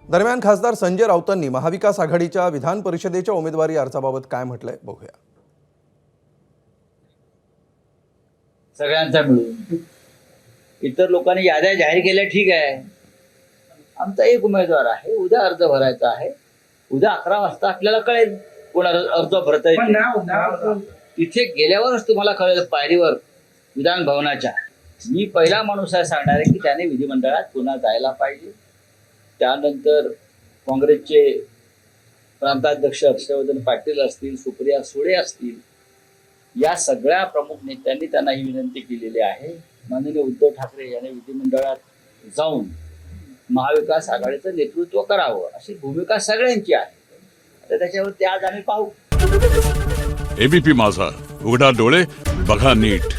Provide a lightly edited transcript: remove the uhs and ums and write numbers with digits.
दरम्यान खासदार संजय राऊतांनी महाविकास आघाडीच्या विधान परिषदेच्या उमेदवारी अर्जाबाबत काय म्हटलंय बघूया। सगळ्यांचा मिळून इतर लोकांनी याद्या जाहीर केल्या, ठीक आहे, आमचा एक उमेदवार आहे, उद्या अर्ज भरायचा आहे, उद्या 11 वाजता आपल्याला कळेल कोण अर्ज भरत आहे। तिथे गेल्यावरच तुम्हाला कळेल पायरीवर विधान भवनाच्या। मी पहिला माणूस आहे सांगणार आहे की त्याने विधिमंडळात पुन्हा जायला पाहिजे। त्यानंतर काँग्रेसचे प्रांताध्यक्ष हर्षवर्धन पाटील असतील, सुप्रिया सुळे असतील, या सगळ्या प्रमुख नेत्यांनी त्यांना ही विनंती केलेली आहे। माननीय उद्धव ठाकरे यांनी विधिमंडळात जाऊन महाविकास आघाडीचं नेतृत्व करावं अशी भूमिका सगळ्यांची आहे। तर त्याच्यावरती आज आम्ही पाहू। एबीपी माझा, उघडा डोळे बघा नीट।